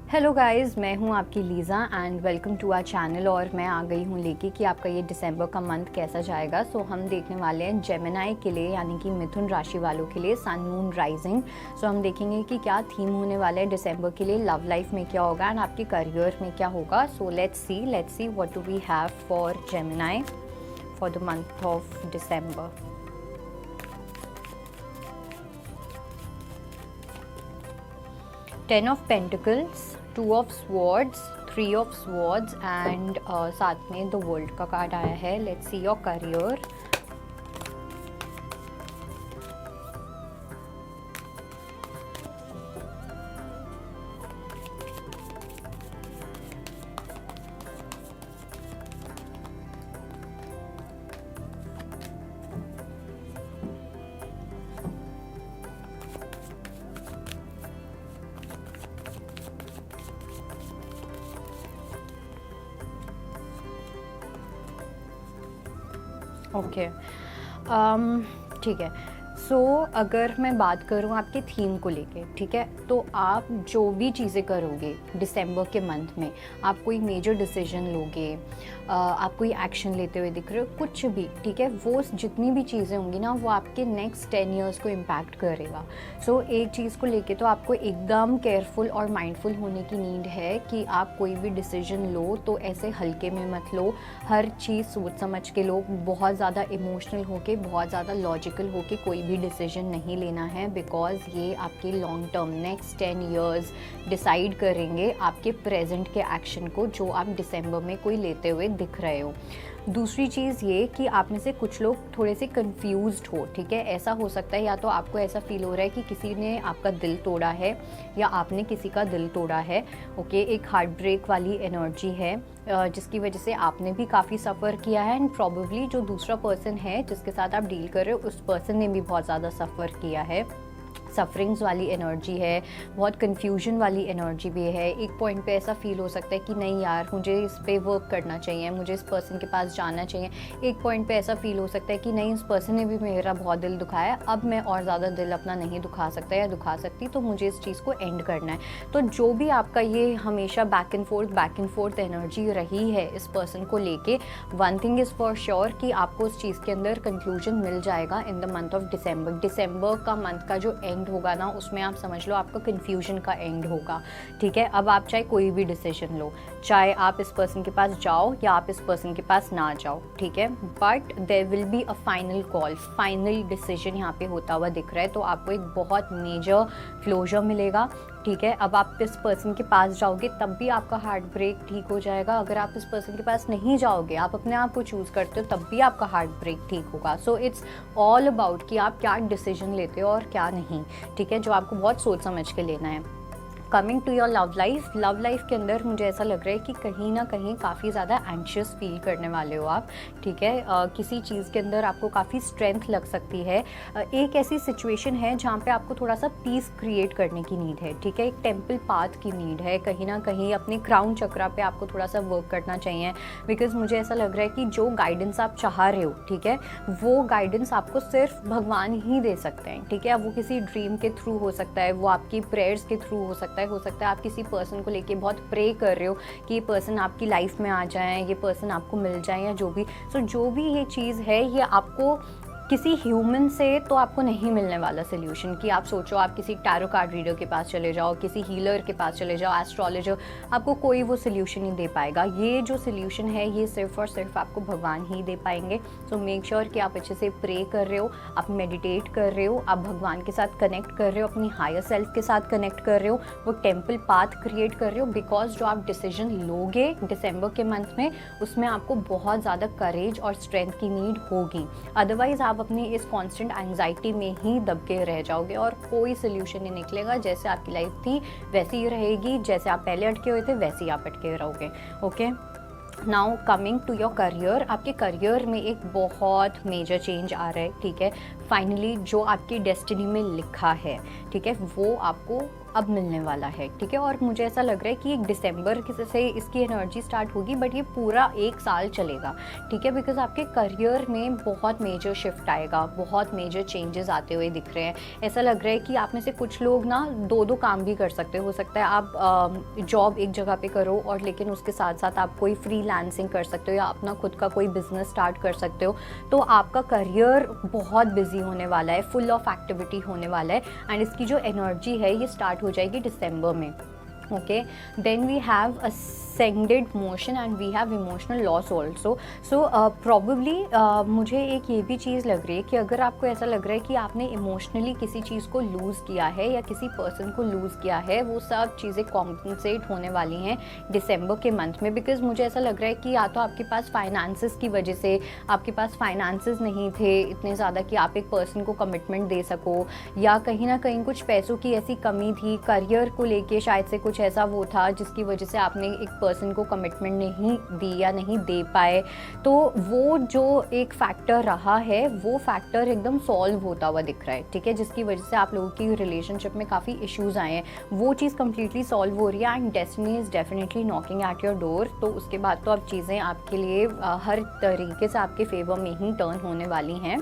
Hello guys, मैं हूं आपकी Lisa and welcome to our channel. और मैं आ गई हूं लेके कि आपका ये दिसंबर का मंथ कैसा जाएगा। सो हम देखने वाले हैं जेमिनी के लिए, यानी कि मिथुन राशि वालों के लिए सन मून राइजिंग। सो हम देखेंगे कि क्या थीम होने वाला है दिसंबर के लिए, लव लाइफ में क्या होगा एंड आपके करियर में क्या होगा। So let's see what do we have for Gemini for the month of December. 10 of Pentacles, 2 of Swords, 3 of Swords and साथ में द वर्ल्ड का कार्ड आया है। Let's see your career. Okay, ठीक है। सो अगर मैं बात करूँ आपके थीम को लेके, ठीक है, तो आप जो भी चीज़ें करोगे दिसंबर के मंथ में, आप कोई मेजर डिसीजन लोगे, आप कोई एक्शन लेते हुए दिख रहे हो, कुछ भी, ठीक है, वो जितनी भी चीज़ें होंगी ना, वो आपके नेक्स्ट 10 ईयर्स को इम्पैक्ट करेगा। सो एक चीज़ को लेके तो आपको एकदम केयरफुल और माइंडफुल होने की नीड है कि आप कोई भी डिसीजन लो तो ऐसे हल्के में मत लो, हर चीज़ सोच समझ के लो, बहुत ज़्यादा इमोशनल होके, बहुत ज़्यादा लॉजिकल होके कोई भी डिसीजन नहीं लेना है, बिकॉज ये आपके long term next 10 years decide करेंगे आपके प्रेजेंट के एक्शन को, जो आप दिसंबर में कोई लेते हुए दिख रहे हो। दूसरी चीज़ ये कि आप में से कुछ लोग थोड़े से कंफ्यूज्ड हो, ठीक है, ऐसा हो सकता है या तो आपको ऐसा फील हो रहा है कि किसी ने आपका दिल तोड़ा है या आपने किसी का दिल तोड़ा है। ओके, एक हार्ट ब्रेक वाली एनर्जी है जिसकी वजह से आपने भी काफ़ी सफ़र किया है एंड प्रॉबेबली जो दूसरा पर्सन है जिसके साथ आप डील कर रहे हो उस पर्सन ने भी बहुत ज़्यादा सफ़र किया है। सफरिंग्स वाली एनर्जी है, बहुत कन्फ्यूजन वाली एनर्जी भी है। एक पॉइंट पे ऐसा फील हो सकता है कि नहीं यार, मुझे इस पे वर्क करना चाहिए, मुझे इस पर्सन के पास जाना चाहिए। एक पॉइंट पे ऐसा फील हो सकता है कि नहीं, इस पर्सन ने भी मेरा बहुत दिल दुखाया, अब मैं और ज़्यादा दिल अपना नहीं दुखा सकता या दुखा सकती, तो मुझे इस चीज़ को एंड करना है। तो जो भी आपका ये हमेशा बैक एंड फोर्थ एनर्जी रही है इस पर्सन को लेके, one thing is for sure कि आपको उस चीज़ के अंदर कंक्लूजन मिल जाएगा in the month of December. दिसंबर का मंथ का जो एंड होगा ना, उसमें आप समझ लो आपका कन्फ्यूजन का एंड होगा, ठीक है। अब आप चाहे कोई भी डिसीजन लो, चाहे आप इस पर्सन के पास जाओ या आप इस पर्सन के पास ना जाओ, ठीक है, but there will be a final call, final decision यहाँ पे होता हुआ दिख रहा है। तो आपको एक बहुत मेजर क्लोजर मिलेगा, ठीक है। अब आप इस पर्सन के पास जाओगे तब भी आपका हार्ट ब्रेक ठीक हो जाएगा। अगर आप इस पर्सन के पास नहीं जाओगे, आप अपने आप को चूज़ करते हो, तब भी आपका हार्ट ब्रेक ठीक होगा। सो इट्स ऑल अबाउट कि आप क्या डिसीजन लेते हो और क्या नहीं, ठीक है, जो आपको बहुत सोच समझ के लेना है। Coming to your love life के अंदर मुझे ऐसा लग रहा है कि कहीं ना कहीं काफ़ी ज़्यादा एंशियस फील करने वाले हो आप, ठीक है। किसी चीज़ के अंदर आपको काफ़ी स्ट्रेंथ लग सकती है। एक ऐसी सिचुएशन है जहाँ पे आपको थोड़ा सा पीस क्रिएट करने की नीड है, ठीक है, एक टेम्पल पाथ की नीड है। कहीं ना कहीं अपने क्राउन चक्रा पे आपको थोड़ा सा वर्क करना चाहिए, बिकॉज मुझे ऐसा लग रहा है कि जो गाइडेंस आप चाह रहे हो, ठीक है, वो गाइडेंस आपको सिर्फ भगवान ही दे सकते हैं, ठीक है। अब वो किसी ड्रीम के थ्रू हो सकता है, वो आपकी प्रेयर्स के थ्रू हो सकता है आप किसी पर्सन को लेके बहुत प्रे कर रहे हो कि ये पर्सन आपकी लाइफ में आ जाए, ये पर्सन आपको मिल जाए या जो भी। सो जो भी ये चीज़ है, ये आपको किसी ह्यूमन से तो आपको नहीं मिलने वाला सोल्यूशन कि आप सोचो आप किसी टैरो कार्ड रीडर के पास चले जाओ, किसी हीलर के पास चले जाओ, एस्ट्रोलॉजर, आपको कोई वो सोल्यूशन नहीं दे पाएगा। ये जो सोल्यूशन है ये सिर्फ और सिर्फ आपको भगवान ही दे पाएंगे। सो मेक श्योर कि आप अच्छे से प्रे कर रहे हो, आप मेडिटेट कर रहे हो, आप भगवान के साथ कनेक्ट कर रहे हो, अपनी हायर सेल्फ के साथ कनेक्ट कर रहे हो, वो टेम्पल पाथ क्रिएट कर रहे हो। बिकॉज जो आप डिसीजन लोगे दिसंबर के मंथ में, उसमें आपको बहुत ज़्यादा करेज और स्ट्रेंथ की नीड होगी। अदरवाइज आप अपनी इस कांस्टेंट एंजाइटी में ही दब के रह जाओगे और कोई सोल्यूशन नहीं निकलेगा। जैसे आपकी लाइफ थी वैसी ही रहेगी, जैसे आप पहले अटके हुए थे वैसे ही आप अटके रहोगे। Okay, now coming to your career, आपके करियर में एक बहुत मेजर चेंज आ रहा है, ठीक है। फाइनली जो आपकी डेस्टिनी में लिखा है, ठीक है, वो आपको अब मिलने वाला है, ठीक है। और मुझे ऐसा लग रहा है कि एक दिसंबर से इसकी एनर्जी स्टार्ट होगी, बट ये पूरा 1 साल चलेगा, ठीक है। बिकॉज आपके करियर में बहुत मेजर शिफ्ट आएगा, बहुत मेजर चेंजेस आते हुए दिख रहे हैं। ऐसा लग रहा है कि आप में से कुछ लोग ना 2-2 काम भी कर सकते हो सकता है आप जॉब एक जगह पे करो और लेकिन उसके साथ साथ आप कोई फ्रीलांसिंग कर सकते हो या अपना खुद का कोई बिजनेस स्टार्ट कर सकते हो। तो आपका करियर बहुत बिजी होने वाला है, फुल ऑफ एक्टिविटी होने वाला है, एंड इसकी जो एनर्जी है ये स्टार्ट हो जाएगी दिसंबर में। Okay, then we have ascended motion and we have emotional loss also. So probably मुझे एक ये भी चीज़ लग रही है कि अगर आपको ऐसा लग रहा है कि आपने इमोशनली किसी चीज़ को लूज़ किया है या किसी पर्सन को लूज़ किया है, वो सब चीज़ें कॉम्पनसेट होने वाली हैं दिसंबर के मंथ में। बिकॉज मुझे ऐसा लग रहा है कि या तो आपके पास फाइनेंसेस की वजह से आपके पास फाइनेंसेस नहीं थे इतने ज़्यादा कि आप एक पर्सन को कमिटमेंट दे सको, या कहीं ना कहीं कुछ पैसों की ऐसी कमी थी, करियर को लेके शायद से कुछ ऐसा वो था जिसकी वजह से आपने एक पर्सन को कमिटमेंट नहीं दी या नहीं दे पाए। तो वो जो एक फैक्टर रहा है वो फैक्टर एकदम सॉल्व होता हुआ दिख रहा है, ठीक है, जिसकी वजह से आप लोगों की रिलेशनशिप में काफ़ी इश्यूज आए हैं, वो चीज़ कंप्लीटली सॉल्व हो रही है and destiny is definitely knocking at your door. तो उसके बाद तो अब चीज़ें आपके लिए हर तरीके से आपके फेवर में ही टर्न होने वाली हैं।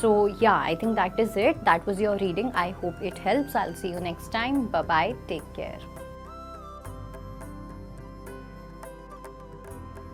So yeah, I think that is it. That was your reading. I hope it helps. I'll see you next time. Bye bye. Take care.